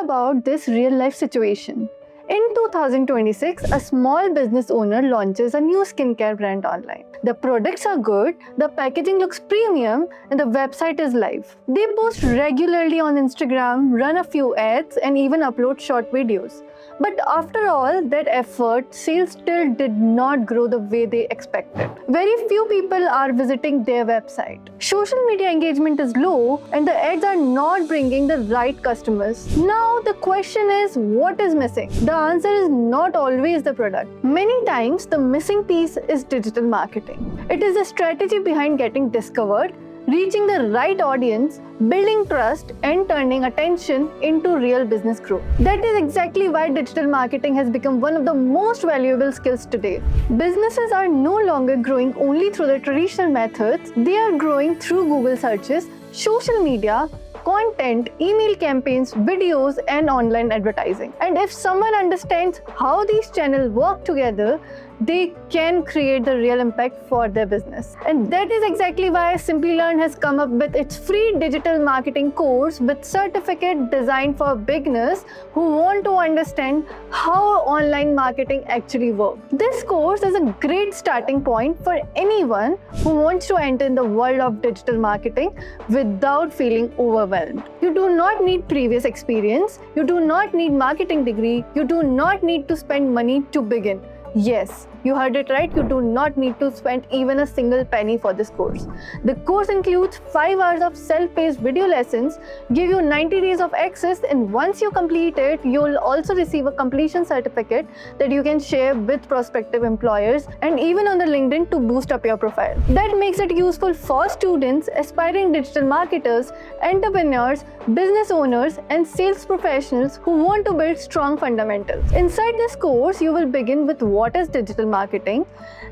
about this real-life situation. In 2026, a small business owner launches a new skincare brand online. The products are good, the packaging looks premium, and the website is live. They post regularly on Instagram, run a few ads, and even upload short videos. But after all that effort, sales still did not grow the way they expected. Very few people are visiting their website. Social media engagement is low and the ads are not bringing the right customers. Now the question is, what is missing? The answer is not always the product. Many times the missing piece is digital marketing. It is the strategy behind getting discovered, reaching the right audience, building trust, and turning attention into real business growth. That is exactly why digital marketing has become one of the most valuable skills today. Businesses are no longer growing only through the traditional methods, they are growing through Google searches, social media, content, email campaigns, videos, and online advertising. And if someone understands how these channels work together, they can create the real impact for their business. And that is exactly why Simplilearn has come up with its free digital marketing course with certificate designed for beginners who want to understand how online marketing actually works. This course is a great starting point for anyone who wants to enter in the world of digital marketing without feeling overwhelmed. You do not need previous experience, you do not need marketing degree, you do not need to spend money to begin. Yes, you heard it right, you do not need to spend even a single penny for this course. The course includes 5 hours of self-paced video lessons, give you 90 days of access, and once you complete it, you'll also receive a completion certificate that you can share with prospective employers and even on the LinkedIn to boost up your profile. That makes it useful for students, aspiring digital marketers, entrepreneurs, business owners, and sales professionals who want to build strong fundamentals. Inside this course, you will begin with what is digital marketing.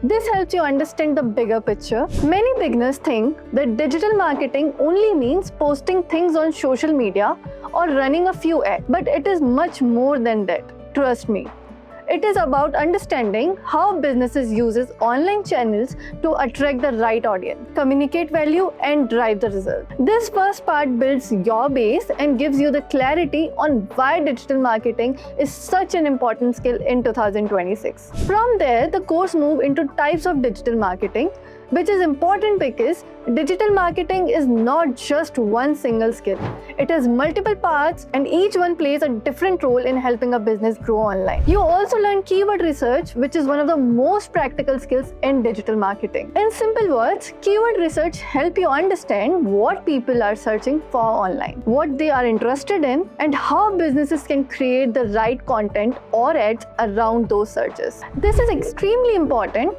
This helps you understand the bigger picture. Many beginners think that digital marketing only means posting things on social media or running a few ads, but it is much more than that. Trust me. It is about understanding how businesses uses online channels to attract the right audience, communicate value, and drive the result. This first part builds your base and gives you the clarity on why digital marketing is such an important skill in 2026. From there, the course moves into types of digital marketing, which is important because digital marketing is not just one single skill. It has multiple parts and each one plays a different role in helping a business grow online. You also learn keyword research, which is one of the most practical skills in digital marketing. In simple words, keyword research helps you understand what people are searching for online, what they are interested in, and how businesses can create the right content or ads around those searches. This is extremely important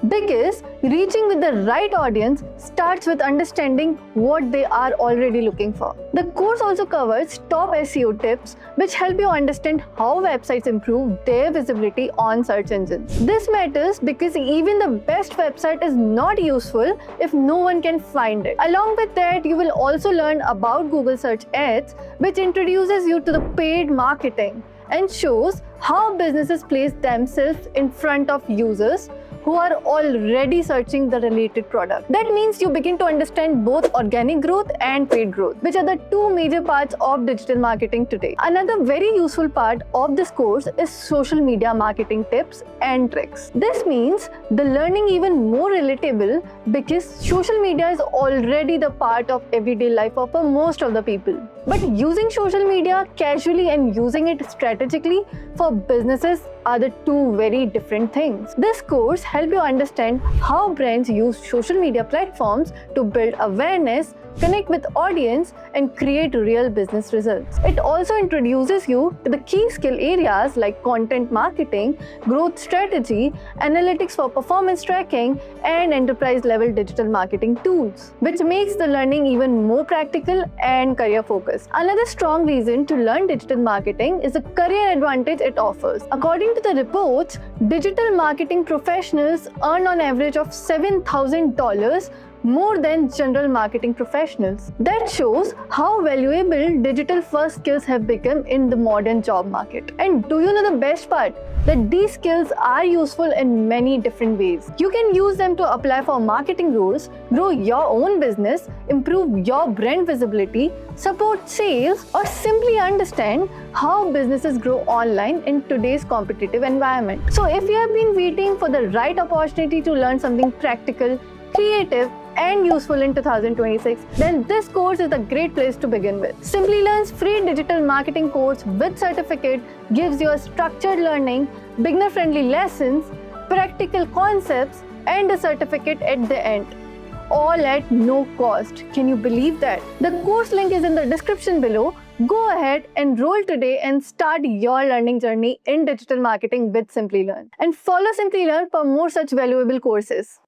because reaching with the right audience starts with understanding what they are already looking for. The course also covers top SEO tips which help you understand how websites improve their visibility on search engines. This matters because even the best website is not useful if no one can find it. Along with that, you will also learn about Google search ads, which introduces you to the paid marketing and shows how businesses place themselves in front of users who are already searching the related product. That means you begin to understand both organic growth and paid growth, which are the two major parts of digital marketing today. Another very useful part of this course is social media marketing tips and tricks. This means the learning even more relatable because social media is already the part of everyday life for most of the people. But using social media casually and using it strategically for businesses are the two very different things. This course helps you understand how brands use social media platforms to build awareness, connect with audience, and create real business results. It also introduces you to the key skill areas like content marketing, growth strategy, analytics for performance tracking, and enterprise-level digital marketing tools, which makes the learning even more practical and career-focused. Another strong reason to learn digital marketing is the career advantage it offers. According to the reports, digital marketing professionals earn on average of $7,000 more than general marketing professionals. That shows how valuable digital-first skills have become in the modern job market. And do you know the best part? That these skills are useful in many different ways. You can use them to apply for marketing roles, grow your own business, improve your brand visibility, support sales, or simply understand how businesses grow online in today's competitive environment. So if you have been waiting for the right opportunity to learn something practical, creative, and useful in 2026, then this course is a great place to begin with. Simplilearn's free digital marketing course with certificate gives you a structured learning, beginner-friendly lessons, practical concepts, and a certificate at the end, all at no cost. Can you believe that? The course link is in the description below. Go ahead, enroll today, and start your learning journey in digital marketing with Simplilearn. And follow Simplilearn for more such valuable courses.